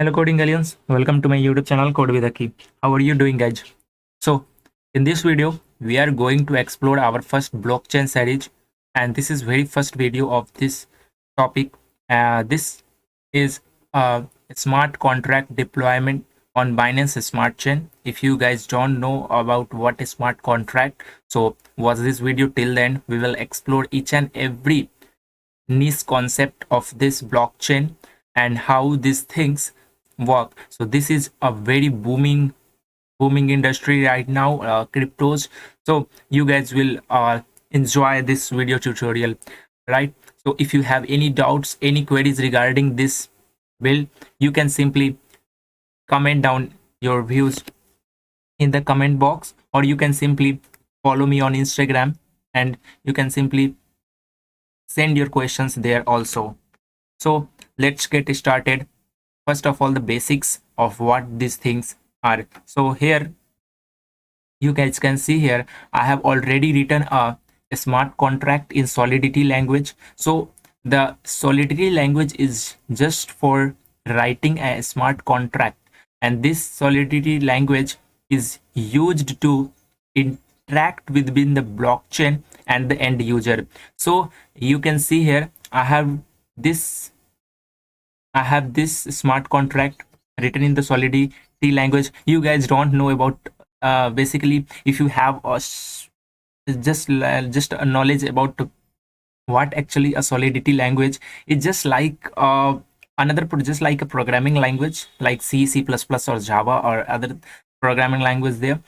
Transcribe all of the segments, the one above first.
Hello coding aliens, welcome to my YouTube channel Code with Akky. How are you doing guys? So in this video we are going to explore our first blockchain series, and this is very first video of this topic. This is a smart contract deployment on Binance Smart Chain. If you guys don't know about what is smart contract, so watch this video till the end. We will explore each and every niche concept of this blockchain and how these things work. So this is a very booming industry right now, cryptos. So you guys will enjoy this video tutorial, right? So if you have any doubts, any queries regarding this build, you can simply comment down your views in the comment box, or you can simply follow me on Instagram and you can simply send your questions there also. So let's get started. First of all, the basics of what these things are. So here you guys can see here I have already written a smart contract in Solidity language. So the Solidity language is just for writing a smart contract, and this Solidity language is used to interact within the blockchain and the end user. So you can see here this I have this smart contract written in the Solidity language. You guys don't know about basically, if you have just a knowledge about what actually a Solidity language is, just like just like a programming language like C, C++ or Java or other programming language there.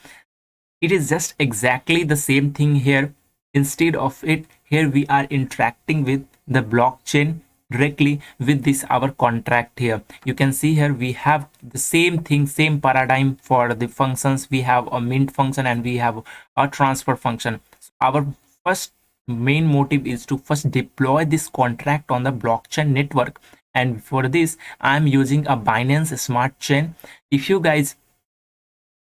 It is just exactly the same thing here. Instead of it, here we are interacting with the blockchain directly with this our contract. Here you can see here we have the same thing, same paradigm for the functions. We have a mint function and we have a transfer function. So our first main motive is to first deploy this contract on the blockchain network, and for this I'm using a Binance Smart Chain. If you guys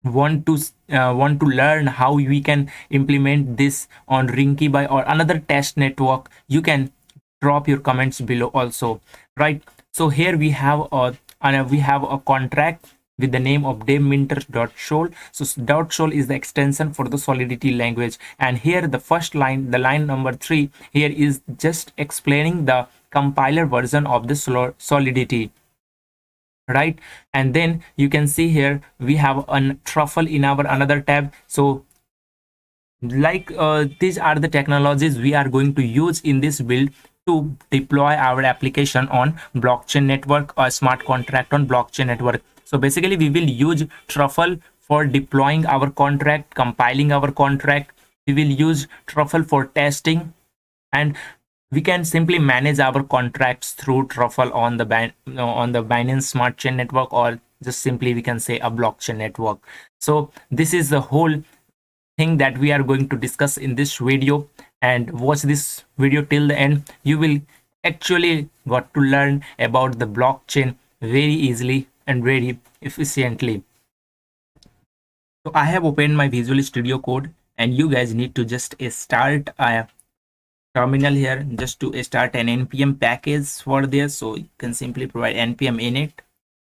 want to learn how we can implement this on Rinkibai or another test network, you can drop your comments below also, right? So here we have a contract with the name of deminter.sol. So .sol is the extension for the Solidity language, and here the first line, the line number 3 here, is just explaining the compiler version of the Solidity, right? And then you can see here we have a Truffle in our another tab. So like these are the technologies we are going to use in this build to deploy our application on blockchain network or smart contract on blockchain network. So basically we will use Truffle for deploying our contract, compiling our contract. We will use Truffle for testing, and we can simply manage our contracts through Truffle on the Binance Smart Chain network, or just simply we can say a blockchain network. So this is the whole thing that we are going to discuss in this video, and watch this video till the end. You will actually got to learn about the blockchain very easily and very efficiently. So I have opened my Visual Studio Code, and you guys need to just start a terminal here just to start an npm package for this. So you can simply provide npm init.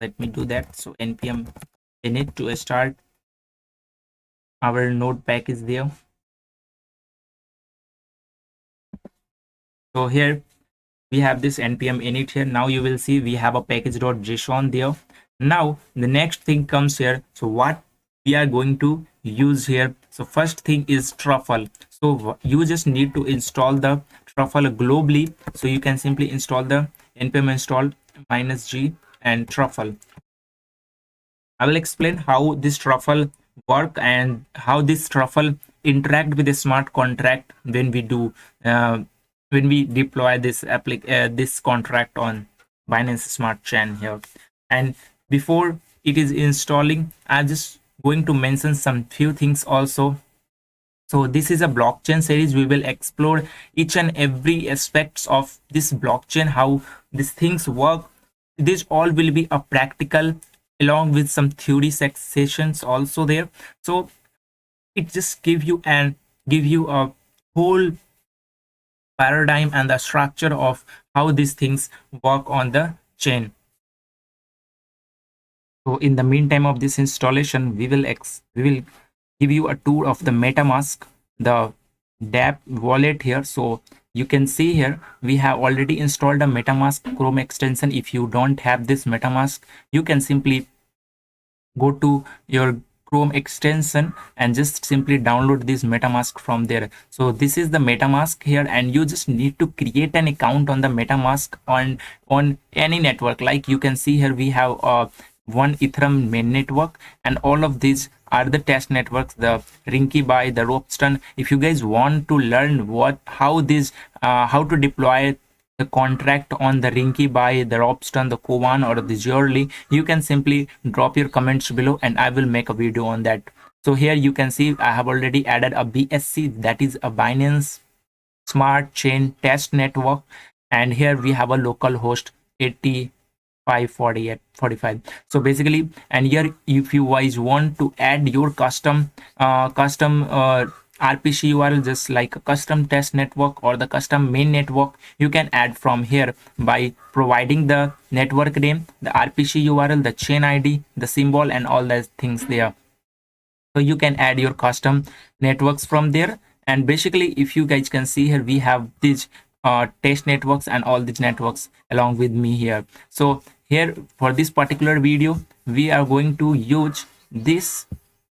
Let me do that. So npm init to start our node package there. So here we have this npm init here. Now you will see we have a package.json there. Now the next thing comes here. So what we are going to use here, so first thing is Truffle. So you just need to install the Truffle globally. So you can simply install the npm install -g and Truffle. I will explain how this Truffle work and how this Truffle interact with the smart contract when we do when we deploy this contract on Binance Smart Chain here. And before it is installing, I'm just going to mention some few things also. So this is a blockchain series. We will explore each and every aspects of this blockchain, how these things work. This all will be a practical along with some theory sessions also there. So it just give you a whole paradigm and the structure of how these things work on the chain. So in the meantime of this installation, we will give you a tour of the MetaMask, the dApp wallet here. So you can see here we have already installed a MetaMask Chrome extension. If you don't have this MetaMask, you can simply go to your Chrome extension and just simply download this MetaMask from there. So this is the MetaMask here, and you just need to create an account on the MetaMask on any network. Like you can see here, we have one Ethereum main network, and all of these are the test networks, the Rinky, the Ropeston. If you guys want to learn how to deploy the contract on the Rinky, the Robston, the Kovan, or the Jurley, you can simply drop your comments below and I will make a video on that. So here you can see I have already added a BSC, that is a Binance Smart Chain test network, and here we have a local host 854845. So basically, and here if you guys want to add your custom RPC URL, just like a custom test network or the custom main network, you can add from here by providing the network name, the RPC URL, the chain ID, the symbol, and all those things there. So you can add your custom networks from there. And basically, if you guys can see here, we have these test networks and all these networks along with me here. So here for this particular video, we are going to use this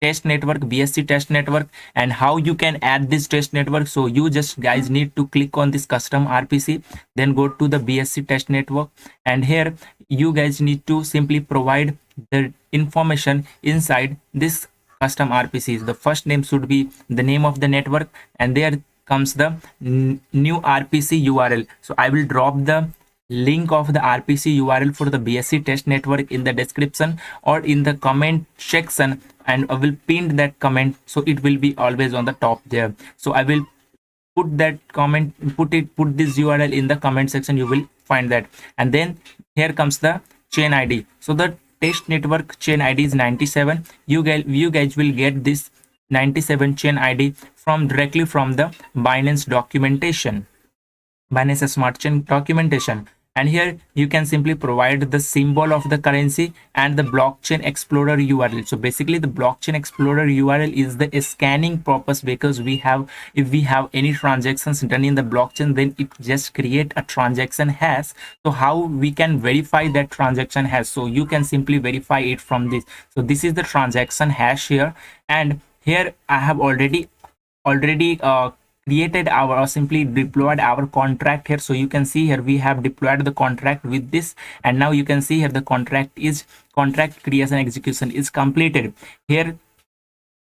test network, BSC test network, and how you can add this test network. So you just guys need to click on this custom RPC, then go to the BSC test network, and here you guys need to simply provide the information inside this custom RPCs. The first name should be the name of the network, and there comes the new RPC URL. So I will drop the link of the RPC URL for the BSC test network in the description or in the comment section, and I will pin that comment so it will be always on the top there. So I will put that comment, put this URL in the comment section, you will find that. And then here comes the chain ID. So the test network chain ID is 97. You guys will get this 97 chain ID from directly from the Binance documentation, Binance Smart Chain documentation. And here you can simply provide the symbol of the currency and the blockchain explorer URL. So basically the blockchain explorer URL is the scanning purpose, because if we have any transactions done in the blockchain, then it just create a transaction hash. So how we can verify that transaction hash? So you can simply verify it from this. So this is the transaction hash here, and here I have already created our, or simply deployed our contract here. So you can see here we have deployed the contract with this, and now you can see here the contract creation execution is completed. Here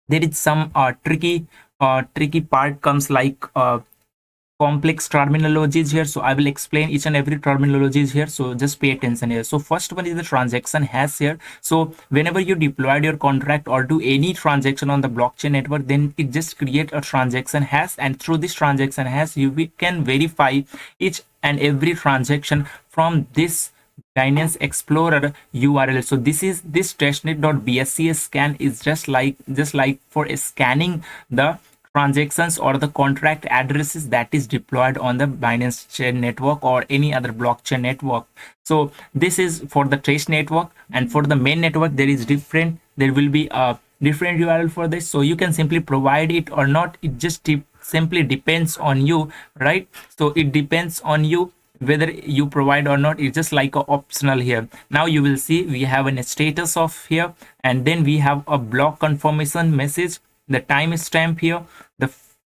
there is some tricky part comes, like complex terminologies here. So I will explain each and every terminologies here, so just pay attention here. So first one is the transaction hash here. So whenever you deployed your contract or do any transaction on the blockchain network, then it just create a transaction hash, and through this transaction hash we can verify each and every transaction from this Binance Explorer URL. So this testnet.bsc scan is just like for scanning the transactions or the contract addresses that is deployed on the Binance Chain network or any other blockchain network. So this is for the trace network, and for the main network there will be a different URL for this. So you can simply provide it or not, it just simply depends on you, right? So it depends on you whether you provide or not. It's just like a optional here. Now you will see we have a status of here, and then we have a block confirmation message, the timestamp here. The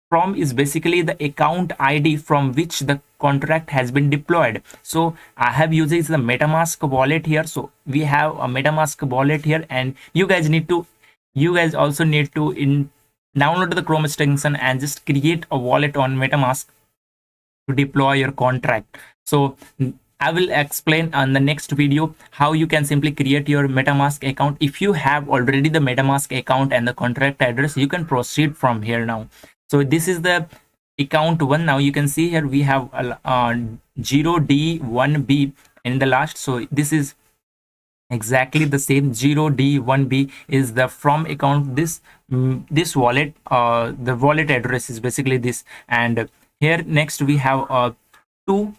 from is basically the account ID from which the contract has been deployed. So I have used the Metamask wallet here. So we have a Metamask wallet here, and you guys also need to download the Chrome extension and just create a wallet on Metamask to deploy your contract. So I will explain on the next video how you can simply create your Metamask account. If you have already the Metamask account and the contract address, you can proceed from here now. So this is the account one. Now you can see here we have 0D1B in the last. So this is exactly the same. 0D1B is the from account. This wallet, the wallet address is basically this. And here next we have two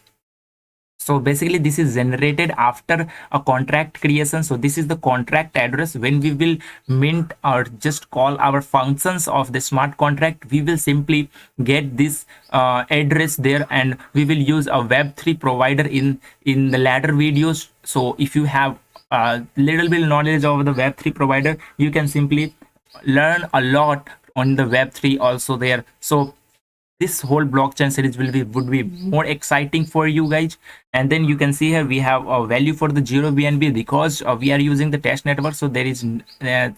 So basically this is generated after a contract creation. So this is the contract address. When we will mint or just call our functions of the smart contract, we will simply get this address there, and we will use a web3 provider in the latter videos. So if you have a little bit knowledge of the web3 provider, you can simply learn a lot on the web3 also there. So this whole blockchain series would be more exciting for you guys. And then you can see here we have a value for the 0 BNB, because we are using the test network. So there is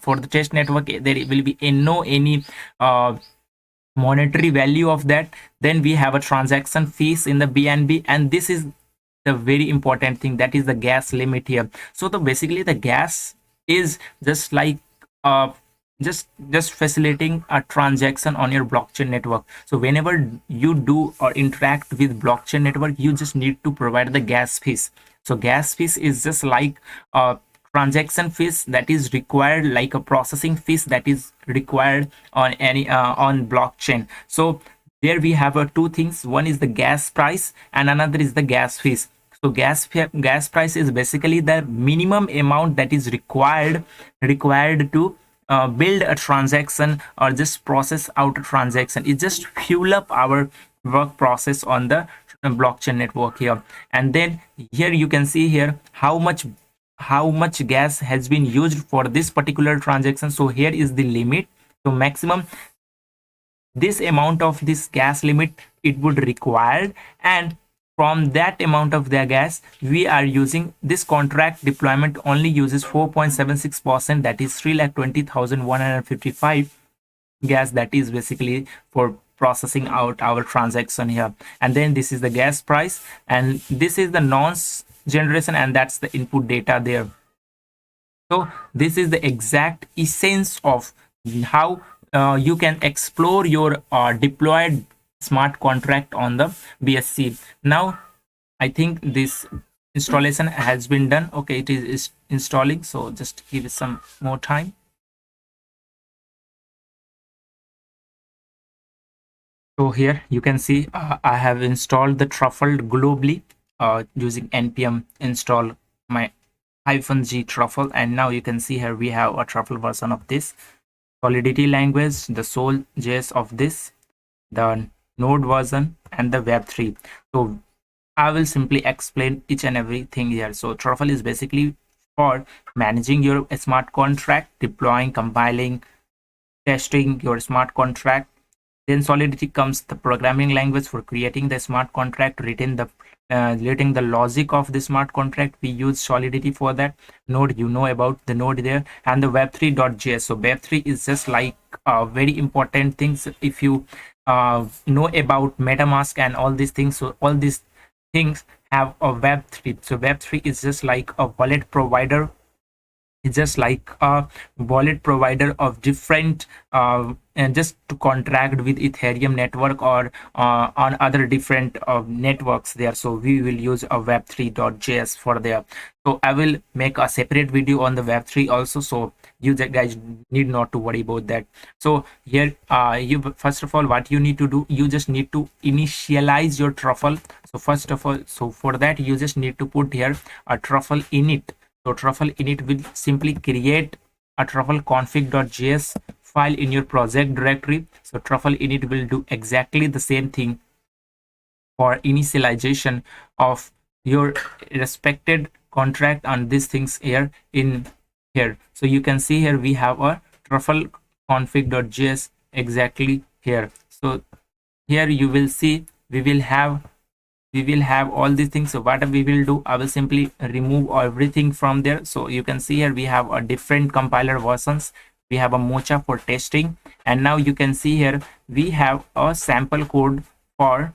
for the test network there will be no any monetary value of that. Then we have a transaction fees in the BNB, and this is the very important thing, that is the gas limit here. So basically the gas is just like uh just facilitating a transaction on your blockchain network. So whenever you do or interact with blockchain network, you just need to provide the gas fees. So gas fees is just like transaction fees that is required, like a processing fees that is required on any on blockchain. So there we have two things. One is the gas price and another is the gas fees. So gas price is basically the minimum amount that is required to build a transaction or just process out a transaction. It just fuel up our work process on the blockchain network here. And then here you can see here how much gas has been used for this particular transaction. So here is the limit. So maximum this amount of this gas limit it would require, and from that amount of the gas we are using this contract deployment only uses 4.76%, that is 3,20,155 gas, that is basically for processing out our transaction here. And then this is the gas price, and this is the nonce generation, and that's the input data there. So this is the exact essence of how you can explore your deployed smart contract on the BSC. Now I think this installation has been done. Okay, it is installing, so just give it some more time. So here you can see I have installed the Truffle globally using npm install my -g Truffle, and now you can see here we have a Truffle version of this Solidity language, the Sol.js of this, the Node version, and the Web3. So I will simply explain each and everything here. So Truffle is basically for managing your smart contract, deploying, compiling, testing your smart contract. Then Solidity comes the programming language for creating the smart contract, written the logic of the smart contract. We use Solidity for that. Node, you know about the Node there, and the Web3.js. So Web3 is just like very important things. If you know about MetaMask and all these things, so all these things have a Web3. So Web3 is just like a wallet provider. It's just like a wallet provider of different and just to contract with Ethereum network or on other different networks there. So we will use a web3.js for there. So I will make a separate video on the web3 also, so you guys need not to worry about that. So here you first of all what you need to do, you just need to initialize your Truffle. So first of all, so for that you just need to put here a Truffle init. So Truffle init will simply create a Truffle config.js file in your project directory. So Truffle init will do exactly the same thing for initialization of your respected contract on these things here in here. So you can see here we have a Truffle config.js exactly here. So here you will see we will have all these things. So what we will do, I will simply remove everything from there. So you can see here we have a different compiler versions. We have a Mocha for testing, and now you can see here we have a sample code for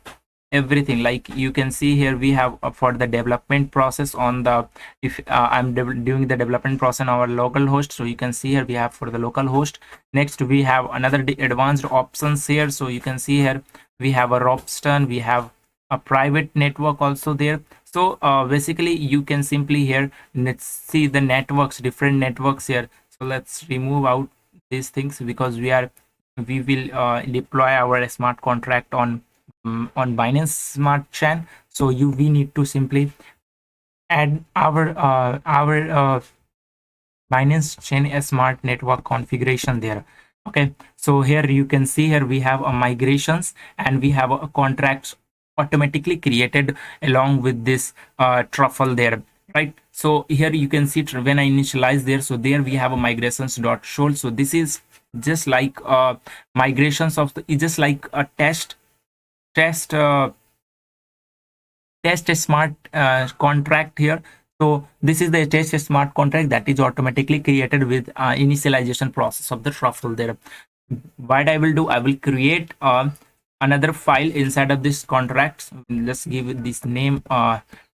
everything. Like you can see here we have for the development process on the if I'm doing the development process on our local host. So you can see here we have for the local host. Next we have another advanced options here. So you can see here we have a Robston, we have a private network also there. So basically you can simply here let's see the networks, different networks here. So let's remove out these things because we will deploy our smart contract on Binance Smart Chain. So we need to simply add our Binance Chain a smart network configuration there. Okay, so here you can see here we have a migrations and we have a contracts automatically created along with this truffle there, right? So here you can see when I initialize there, so there we have a migrations dot show. So this is just like migrations of the, it's just like a test test a smart contract here. So this is the test a smart contract that is automatically created with initialization process of the truffle there. What I will do, I will create another file inside of this contract. Let's give it this name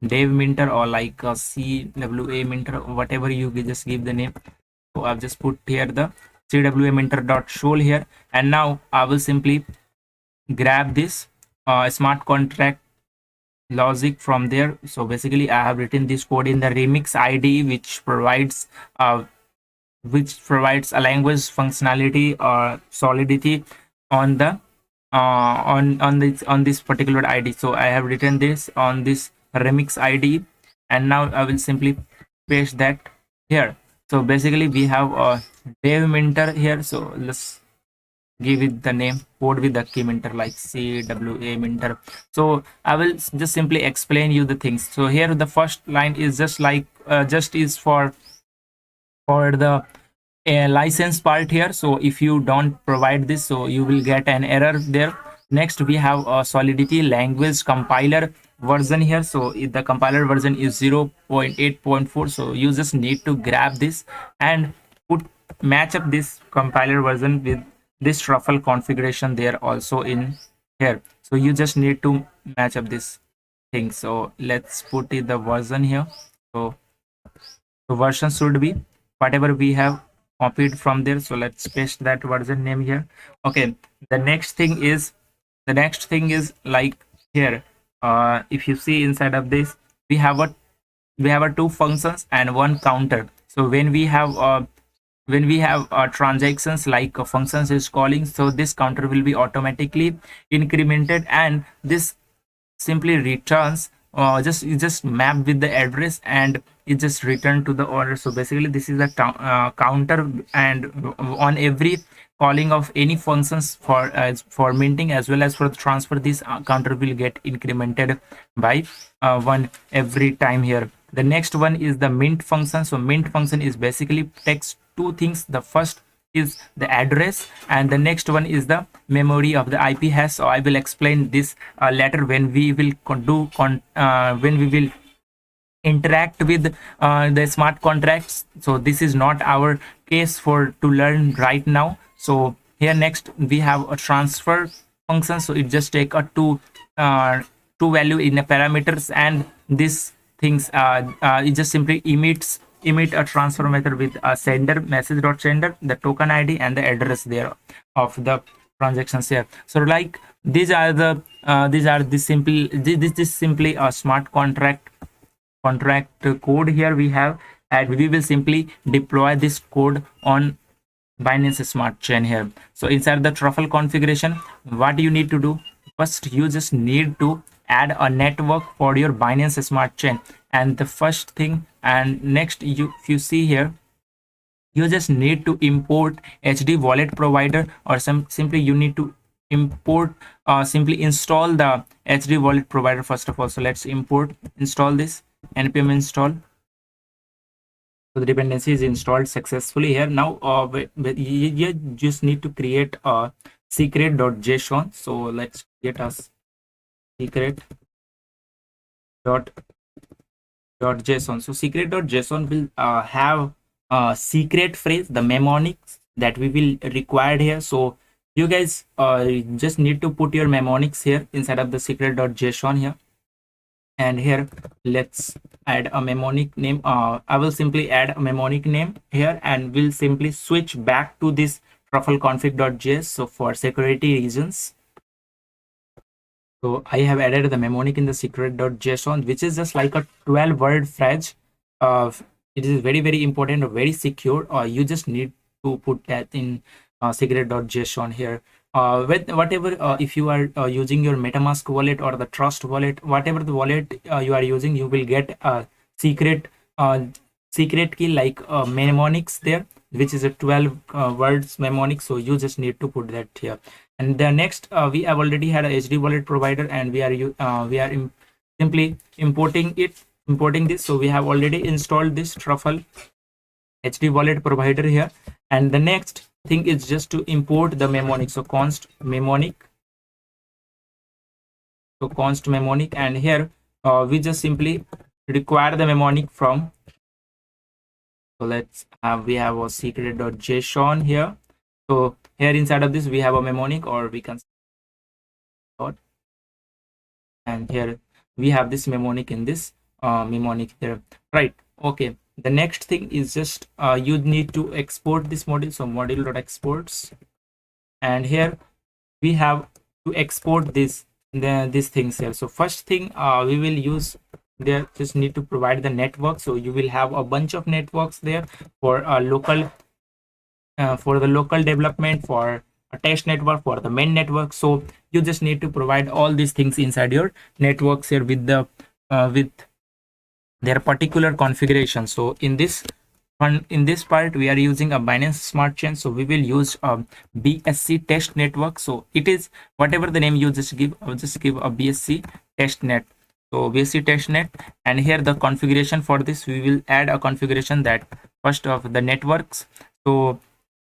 dev minter or like cwa minter, whatever you just give the name. So I've just put here the cwa minter dot show here, and now I will simply grab this smart contract logic from there. So basically I have written this code in the remix id, which provides a language functionality or solidity on the on this particular id. So I have written this on this remix id, and now I will simply paste that here. So basically we have a dev minter here, so let's give it the name codewithakky minter, like cwa minter. So I will just simply explain you the things. So here the first line is just like just is for the license part here. So if you don't provide this, so you will get an error there. Next we have a solidity language compiler version here. So if the compiler version is 0.8.4, so you just need to grab this and match up this compiler version with this truffle configuration there also in here. So you just need to match up this thing. So let's put it the version here. So the version should be whatever we have copied from there. So let's paste that version name here. Okay, the next thing is like here, if you see inside of this, we have a two functions and one counter. So when we have transactions like functions is calling, so this counter will be automatically incremented, and this simply returns just map with the address and it just return to the order. So basically this is a counter, and on every calling of any functions for minting as well as for the transfer, this counter will get incremented by one every time here. The next one is the mint function. So mint function is basically takes two things. The first is the address and the next one is the memory of the IP hash. So I will explain this later when we will when we will interact with the smart contracts. So this is not our case for to learn right now. So here next we have a transfer function. So it just take a two value in a parameters, and this things it just simply emit a transfer method with a sender message dot sender, the token ID and the address there of the transactions here. So like these are the this is simply a smart contract code here we have, and we will simply deploy this code on Binance Smart Chain here. So inside the truffle configuration, what you need to do, first you just need to add a network for your Binance Smart Chain, and the first thing, and next if you see here, you just need to import HD wallet provider, or simply you need to import simply install the HD wallet provider first of all. So let's install this npm install. So the dependency is installed successfully here. Now you just need to create a secret.json. So let's get us secret.json. So secret.json will have a secret phrase, the mnemonics that we will require here. So you guys just need to put your mnemonics here inside of the secret.json here. And here let's add a mnemonic name. I will simply add a mnemonic name here, and we'll simply switch back to this truffle config.js. So for security reasons, so I have added the mnemonic in the secret.json, which is just like a 12-word phrase. It is very, very important or very secure. You just need to put that in secret.json here. with whatever, if you are using your MetaMask wallet or the Trust wallet, whatever the wallet you are using, you will get a secret uh, secret key like mnemonics there, which is a 12 words mnemonic. So you just need to put that here. And the next, we have already had a HD wallet provider, and we are simply importing this. So we have already installed this Truffle HD wallet provider here. And the next thing is just to import the mnemonic. So const mnemonic. And here we just simply require the mnemonic from. So we have a secret.json here. So here inside of this we have a mnemonic, or we can, and here we have this mnemonic in this mnemonic there, right? Okay, the next thing is just you need to export this module. So module.exports, and here we have to export these things here. So first thing we will use there, just need to provide the network. So you will have a bunch of networks there for local for the local development, for a test network, for the main network. So you just need to provide all these things inside your networks here with the with their particular configuration. So in this part we are using a Binance Smart Chain, so we will use a BSC test network. So it is whatever the name you just give, I'll just give a BSC test net. So BSC test net, and here the configuration for this, we will add a configuration that first of the networks. So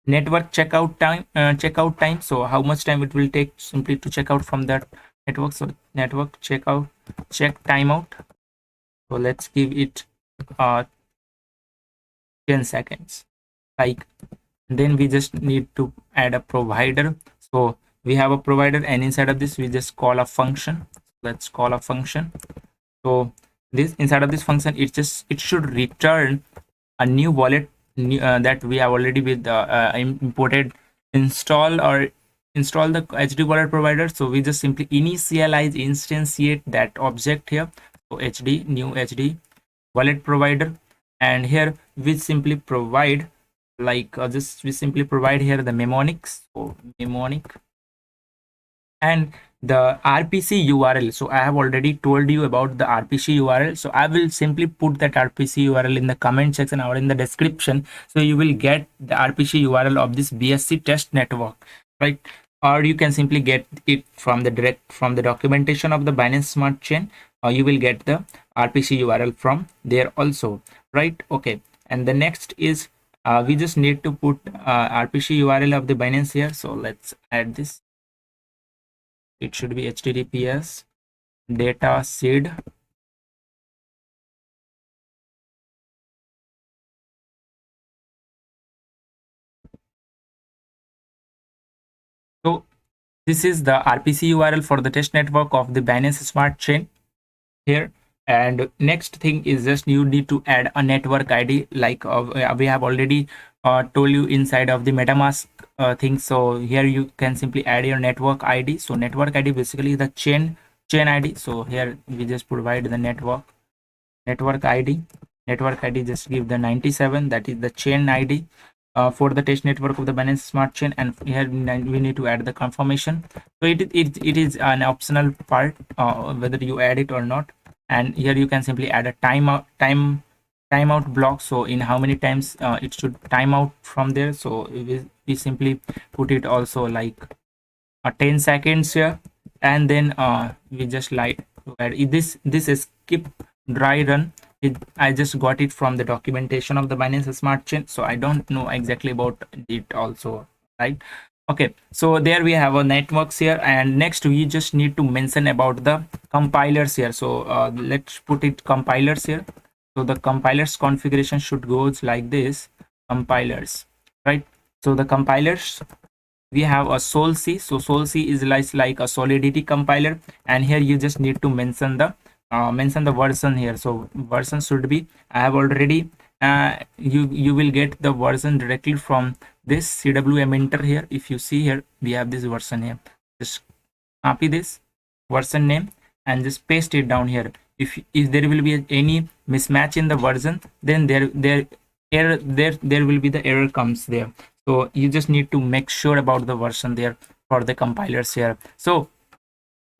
network checkout time, so how much time it will take simply to check out from that network. So network check timeout, so let's give it 10 seconds, like. Then we just need to add a provider. So we have a provider, and inside of this we just call a function. Let's call a function. So this, inside of this function, it should return a new wallet that we have already with imported, install the HD wallet provider. So we just simply instantiate that object here. So HD, new HD wallet provider, and here we simply provide like we simply provide here the mnemonics. So mnemonic and the RPC URL. So I have already told you about the RPC URL. So I will simply put that RPC URL in the comment section or in the description. So you will get the RPC URL of this BSC test network, right? Or you can simply get it from the documentation of the Binance Smart Chain, or you will get the RPC URL from there also, right? Okay, and the next is we just need to put RPC URL of the Binance here. So let's add this. It should be HTTPS data seed. So this is the RPC URL for the test network of the Binance Smart Chain here. And next thing is just you need to add a network ID, like we have already told you inside of the MetaMask thing. So here you can simply add your network ID. So network ID basically the chain ID. So here we just provide the network ID. Network ID just give the 97, that is the chain ID for the test network of the Binance Smart Chain. And here we need to add the confirmation. So it is an optional part whether you add it or not. And here you can simply add a timeout block. So in how many times it should time out from there. So we simply put it also like 10 seconds here. And then we just like to add this is skip dry run. I just got it from the documentation of the Binance Smart Chain, so I don't know exactly about it also, right? Okay, so there we have our networks here. And next we just need to mention about the compilers here. So let's put it compilers here. So the compilers configuration should go like this, compilers, right? So the compilers, we have a Sol-C. So Sol-C is like a Solidity compiler, and here you just need to mention the version here. So version should be, I have already you will get the version directly from this CWM enter here. If you see here, we have this version here. Just copy this version name and just paste it down here. If there will be any mismatch in the version, then there will be the error comes there. So you just need to make sure about the version there. for the compilers here. So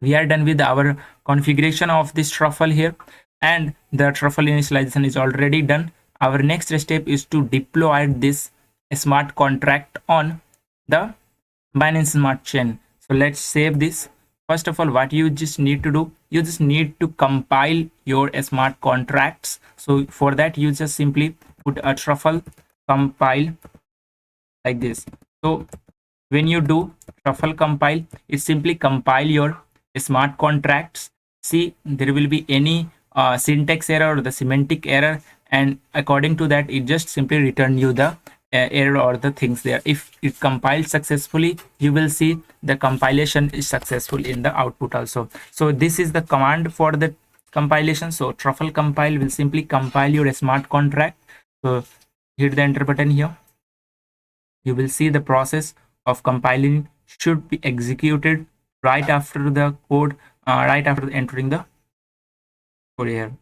we are done with our configuration of this Truffle here, and the Truffle initialization is already done. Our next step is to deploy this smart contract on the Binance Smart Chain. So let's save this. First of all, what you just need to do, you just need to compile your smart contracts. So for that, you just simply put a Truffle compile like this. So when you do Truffle compile, it simply compile your smart contracts. See, there will be any syntax error or the semantic error, and according to that, it just simply return you the error or the things there. If it compiles successfully, you will see the compilation is successful in the output also. So this is the command for the compilation. So Truffle compile will simply compile your smart contract. So hit the enter button here. You will see the process of compiling should be executed right after the code, right after entering the code here.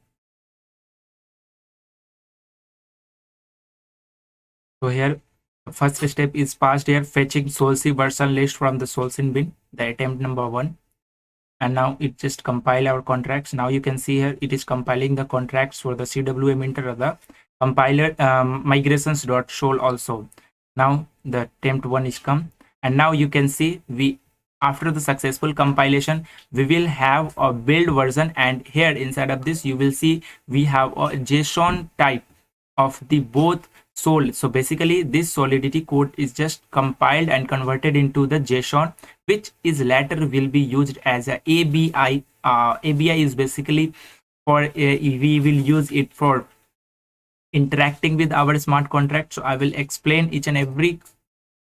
So here, the first step is passed here, fetching Solc version list from the Solc bin, the attempt number 1. And now it just compile our contracts. Now you can see here, it is compiling the contracts for the CWM inter of the compiler migrations.show also. Now the attempt 1 is come, and now you can see we, after the successful compilation, we will have a build version, and here inside of this you will see we have a JSON type of the both Sol. So basically this Solidity code is just compiled and converted into the JSON, which is later will be used as a ABI. ABI is basically for we will use it for interacting with our smart contract. So I will explain each and every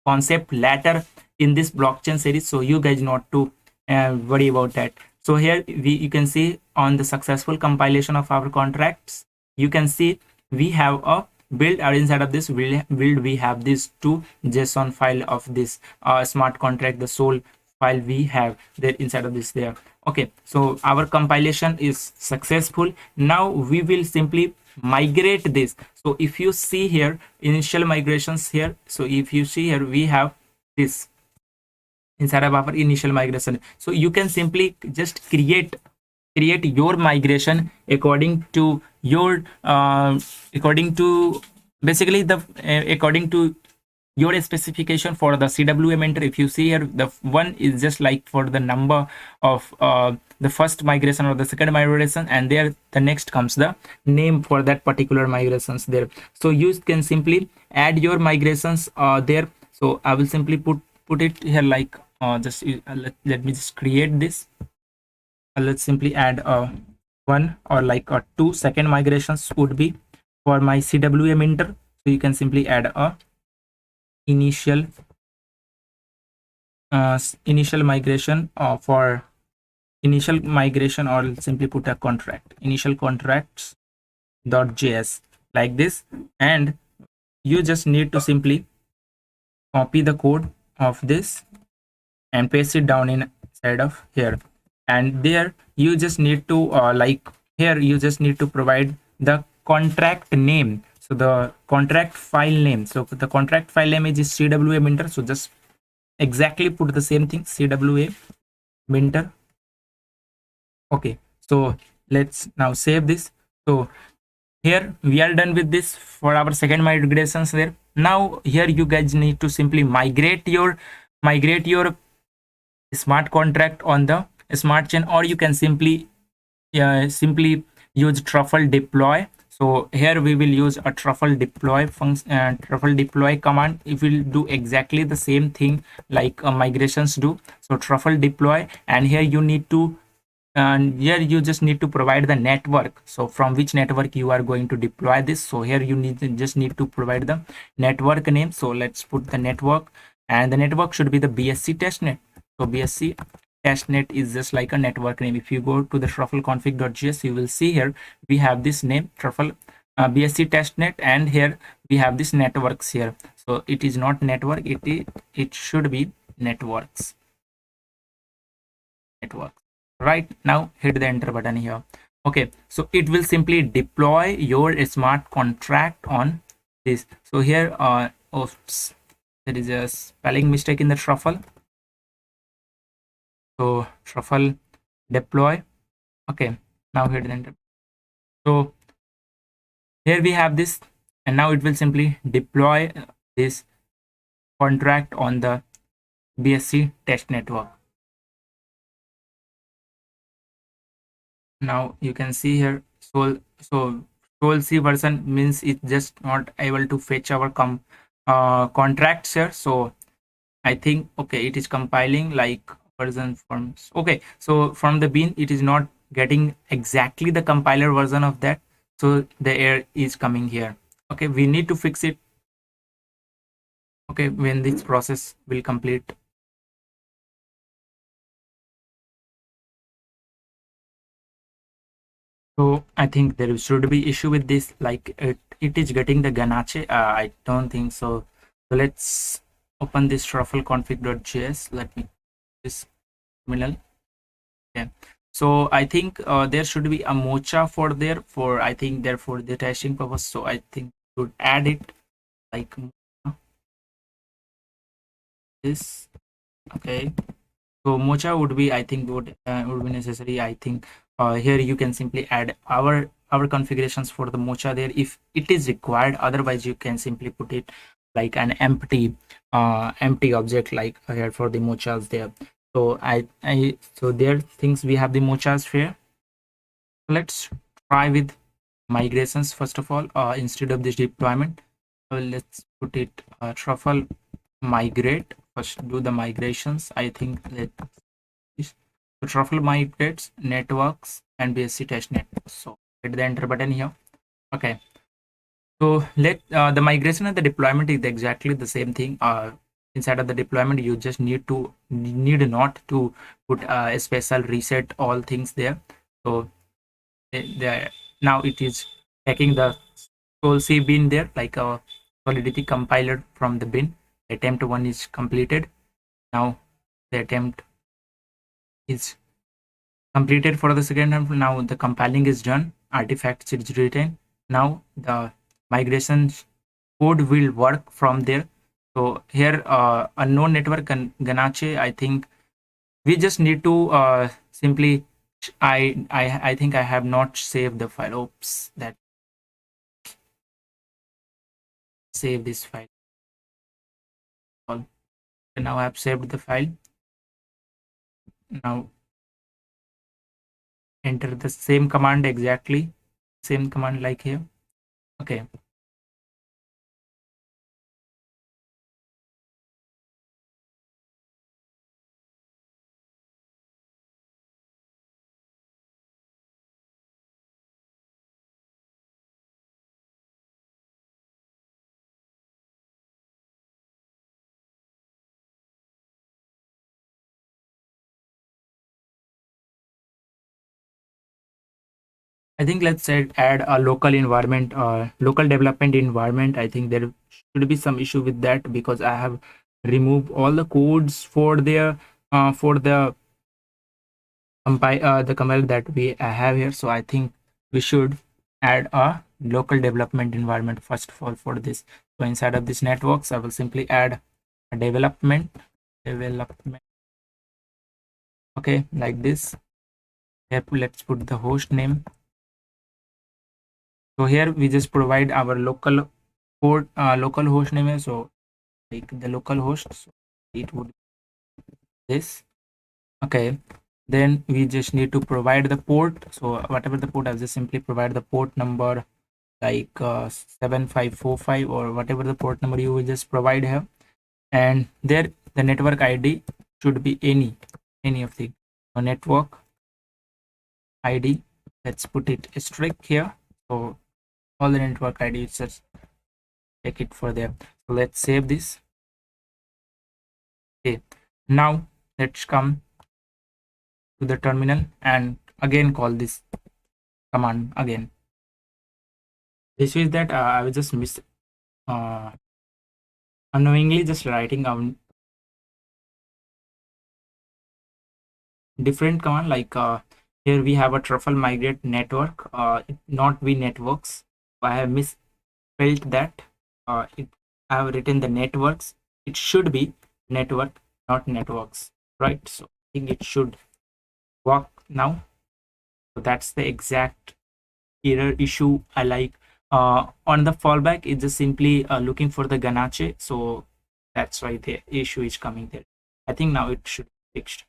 concept later in this blockchain series, so you guys not to worry about that. So here you can see on the successful compilation of our contracts, you can see we have a build, or inside of this build we have this 2 JSON file of this smart contract, the Sol file we have there inside of this there. Okay, so our compilation is successful. Now we will simply migrate this. So if you see here, initial migrations here, so if you see here, we have this inside of our initial migration. So you can simply just create your migration according to your according to basically the according to your specification for the CWM enter. If you see here, the one is just like for the number of the first migration or the second migration, and there the next comes the name for that particular migrations there. So you can simply add your migrations there. So I will simply put it here like just let me just create this. Let's simply add a 1 or like a 2 second migrations would be for my CWM enter. So you can simply add a initial migration for initial migration, or simply put a contract, initial contracts.js like this, and you just need to simply copy the code of this and paste it down inside of here, and there you just need to like here you just need to provide the contract name. So the contract file name, so the contract file name is CWM minter. So just exactly put the same thing, CWM minter. Okay, so let's now save this. So here we are done with this for our second migrations there. Now here you guys need to simply migrate your smart contract on the smart chain, or you can simply use Truffle deploy. So here we will use a Truffle deploy function, Truffle deploy command. It will do exactly the same thing like migrations do. So Truffle deploy, and here you need to here you just need to provide the network. So from which network you are going to deploy this. So here you just need to provide the network name. So let's put the network, and the network should be the BSC testnet. So BSC testnet is just like a network name. If you go to the Truffle config.js, you will see here we have this name, Truffle BSC testnet, and here we have this networks here. So it is not network, it should be networks. Right, now hit the enter button here. Okay, so it will simply deploy your smart contract on this. So here oops, there is a spelling mistake in the Truffle. So Truffle deploy. Okay, now hit enter. So here we have this, and now it will simply deploy this contract on the BSC test network. Now you can see here Sol C version means it's just not able to fetch our contracts here. So I think okay, it is compiling like version forms. Okay, so from the bin it is not getting exactly the compiler version of that, so the error is coming here. Okay, we need to fix it. Okay, when this process will complete. So I think there should be issue with this, like it is getting the Ganache. I don't think so. So let's open this truffle config.js. Let me this terminal. Okay. So I think there should be a mocha for there for I think there for the testing purpose. So I think should add it like this. Okay. So mocha would be I think would be necessary. I think here you can simply add our configurations for the mocha there if it is required. Otherwise you can simply put it like an empty object like here for the mochas there. So I so there things we have the mochas here. Let's try with migrations first of all instead of this deployment. So let's put it truffle migrate. First do the migrations. I think let so Truffle migrates networks and BSC testnet. So hit the enter button here. Okay. So let the migration and the deployment is exactly the same thing. Inside of the deployment, you just need not to put a special reset all things there. So now it is taking the Sol C bin there like a Solidity compiler from the bin. Attempt 1 is completed. Now the attempt is completed for the second time. Now the compiling is done, artifacts is written. Now the migration code will work from there. So here unknown network Ganache, I think we just need to simply I think I have not saved the file. Oops, that save this file. So now I have saved the file. Now enter the same command exactly, same command like here. Okay. I think let's add a local environment, local development environment. I think there should be some issue with that because I have removed all the codes for the compile that we have here. So I think we should add a local development environment first of all for this. So inside of this networks, I will simply add a development. Okay, like this. Here, let's put the host name. So here we just provide our local code, local host name. So like the local host, so it would be this. Okay, then we just need to provide the port. So whatever the port, I'll just simply provide the port number like 7545 or whatever the port number you will just provide here. And there the network ID should be any of the network ID. Let's put it strict here. So all the network ID is just take it for there. So let's save this. Okay, now let's come to the terminal and again call this command again. This is that I was just unknowingly just writing a different command like here we have a truffle migrate network, not be networks. I have misspelled that. I have written the networks. It should be network, not networks, right? So think it should work now. So that's the exact error issue I like. On the fallback, it's just simply looking for the ganache. So that's why the issue is coming there. I think now it should be fixed.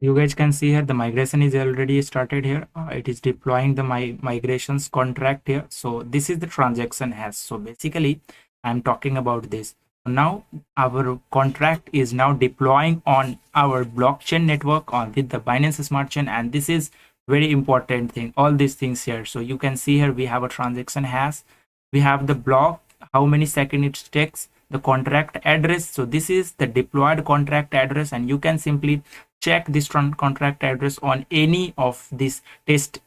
You guys can see here the migration is already started here. It is deploying the migrations contract here. So this is the transaction hash. So basically I'm talking about this. Now our contract is now deploying on our blockchain network on with the Binance Smart Chain, and this is very important thing, all these things here. So you can see here we have a transaction hash, we have the block, how many seconds it takes, the contract address. So this is the deployed contract address, and you can simply check this contract address on any of these test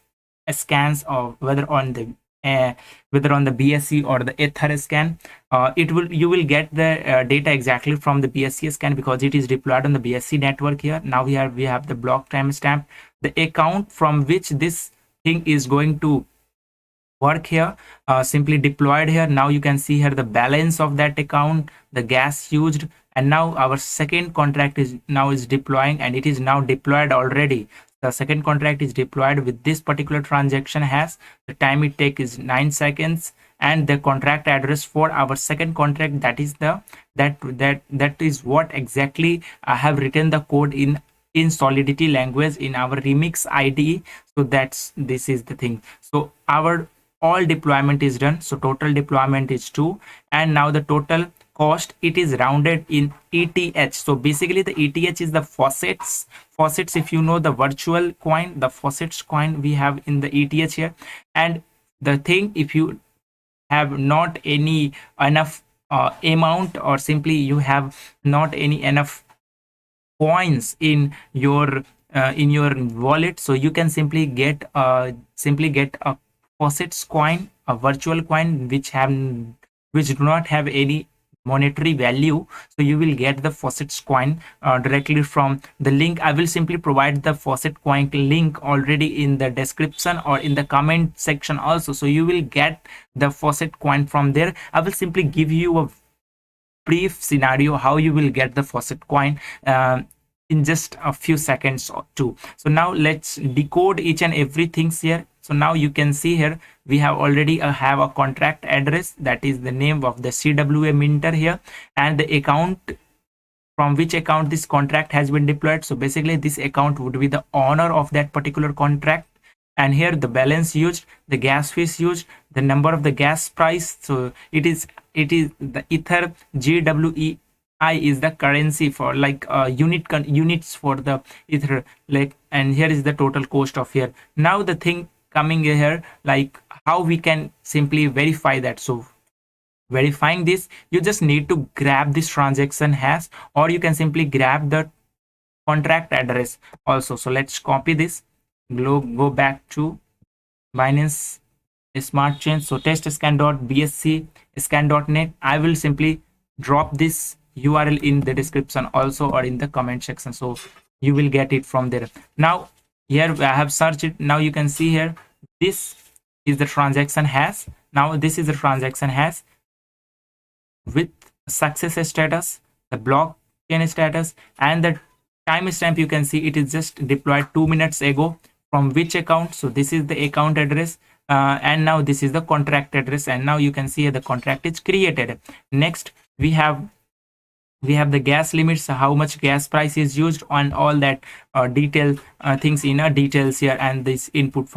scans, or whether on the BSC or the Ether scan. You will get the data exactly from the BSC scan, because it is deployed on the BSC network here. Now we have the block timestamp, the account from which this thing is going to work here, simply deployed here. Now you can see here the balance of that account, the gas used, and now our second contract is deploying, and it is now deployed already. The second contract is deployed with this particular transaction hash. The time it takes is 9 seconds, and the contract address for our second contract, that is that is what exactly I have written the code in Solidity language in our remix IDE. So this is the thing. So our all deployment is done. So total deployment is 2, and now the total cost, it is rounded in ETH. So basically the ETH is the faucets. If you know the virtual coin, the faucets coin we have in the ETH here. And the thing, if you have not any enough amount, or simply you have not any enough coins in your wallet, so you can simply get a faucets coin, a virtual coin, which do not have any monetary value. So you will get the faucets coin directly from the link. I will simply provide the faucet coin link already in the description or in the comment section also. So you will get the faucet coin from there. I will simply give you a brief scenario how you will get the faucet coin in just a few seconds or two. So now let's decode each and everything here. So now you can see here we have already have a contract address, that is the name of the CWA minter here, and the account from which account this contract has been deployed. So basically this account would be the owner of that particular contract, and here the balance used, the gas fees used, the number of the gas price. So it is the Ether GWEI is the currency for like units for the Ether, like, and here is the total cost of here. Now the thing coming here, like how we can simply verify that. So verifying this, you just need to grab this transaction hash, or you can simply grab the contract address also. So let's copy this, go back to Binance Smart Chain. So testscan.bsc scan.net. I will simply drop this URL in the description also, or in the comment section, so you will get it from there. Now here I have searched it. Now you can see here this is the transaction hash. Now this is the transaction hash with success status, the blockchain status, and the timestamp. You can see it is just deployed 2 minutes ago. From which account? So this is the account address, and now this is the contract address, and now you can see the contract is created. Next we have the gas limits, how much gas price is used, on all that detail things in details here, and this input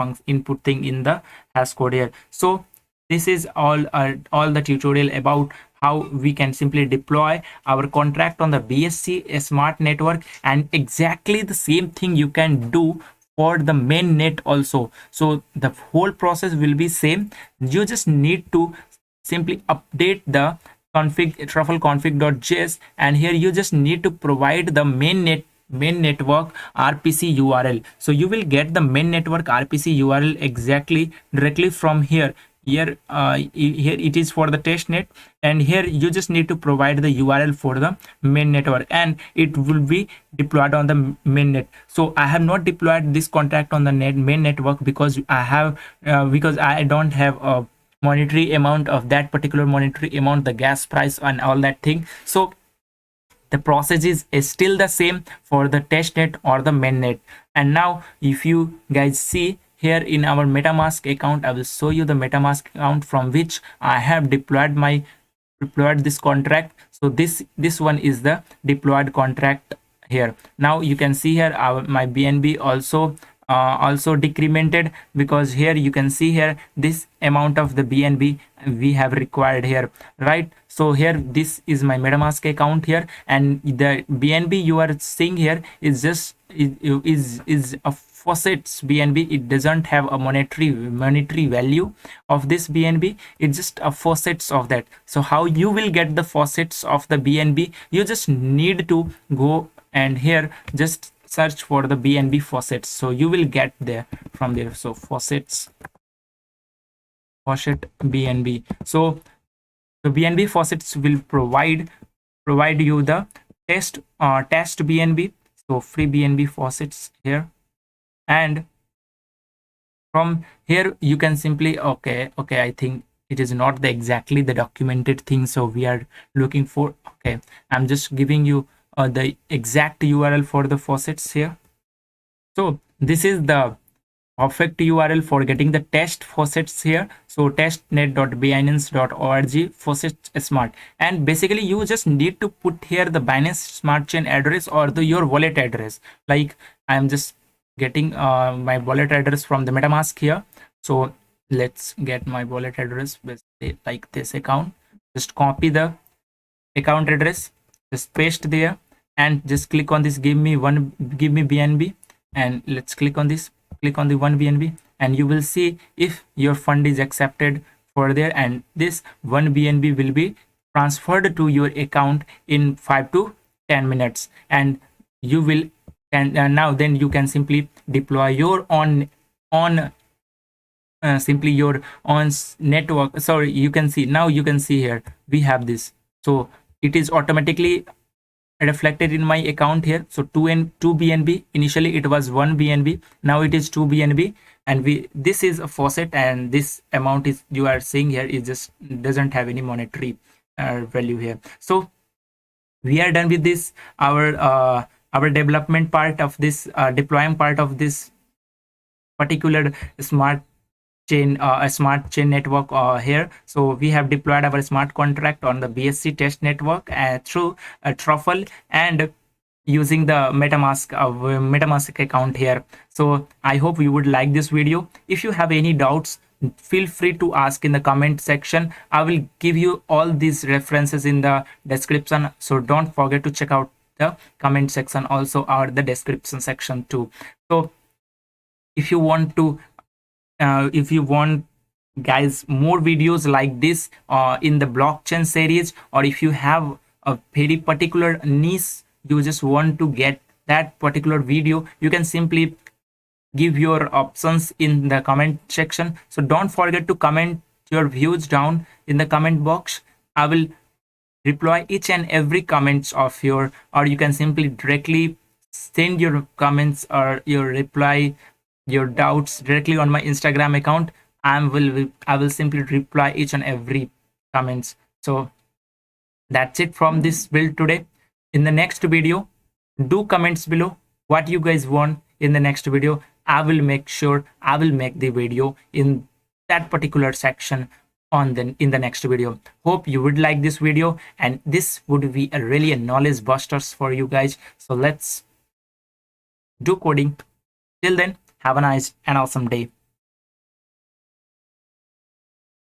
thing in the hash code here. So this is all the tutorial about how we can simply deploy our contract on the BSC smart network, and exactly the same thing you can do for the main net also. So the whole process will be same. You just need to simply update the truffle config.js, and here you just need to provide the main network RPC URL. So you will get the main network RPC URL exactly directly from here. Here it is for the test net, and here you just need to provide the URL for the main network, and it will be deployed on the main net. So I have not deployed this contract on the main network because I don't have a monetary amount of that particular monetary amount, the gas price and all that thing. So the process is still the same for the testnet or the mainnet. And now if you guys see here in our MetaMask account, I will show you the MetaMask account from which I have deployed this contract. So this one is the deployed contract here. Now you can see here my BNB also decremented, because here you can see here this amount of the BNB we have required here, right? So here this is my MetaMask account here, and the BNB you are seeing here is just is a faucets BNB. It doesn't have a monetary value of this BNB. It's just a faucets of that. So how you will get the faucets of the BNB? You just need to go and here just search for the BNB faucets, so you will get there from there. So faucet BNB. So the BNB faucets will provide you the test BNB, so free BNB faucets here. And from here you can simply okay, I think it is not the exactly the documented thing, so we are looking for, okay, I'm just giving you the exact URL for the faucets here. So this is the perfect URL for getting the test faucets here. So testnet.binance.org faucet smart, and basically you just need to put here the Binance Smart Chain address or your wallet address. Like I'm just getting my wallet address from the MetaMask here. So let's get my wallet address, basically like this account. Just copy the account address, just paste there, and just click on this give me BNB, and let's click on this, click on the 1 BNB, and you will see if your fund is accepted for there, and this 1 BNB will be transferred to your account in 5 to 10 minutes, and you will now then you can simply deploy your own simply your own network. Sorry, you can see now, you can see here we have this, so it is automatically reflected in my account here. So 2 BNB, initially it was 1 BNB, now it is 2 BNB, and this is a faucet, and this amount is you are seeing here is just doesn't have any monetary value here. So we are done with this, our development part of this deploying part of this particular smart chain, a smart chain network here. So we have deployed our smart contract on the BSC test network through Truffle and using the MetaMask account here. So I hope you would like this video. If you have any doubts, feel free to ask in the comment section. I will give you all these references in the description, so don't forget to check out the comment section also, or the description section too. So if you want guys more videos like this in the blockchain series, or if you have a very particular niche, you just want to get that particular video, you can simply give your options in the comment section. So don't forget to comment your views down in the comment box. I will reply each and every comments of your, or you can simply directly send your comments or your reply, your doubts directly on my Instagram account. I will simply reply each and every comments. So that's it from this build today. In the next video, do comments below what you guys want in the next video. I will make sure I will make the video in that particular section in the next video. Hope you would like this video, and this would be really a knowledge busters for you guys. So let's do coding. Till then, have a nice and awesome day.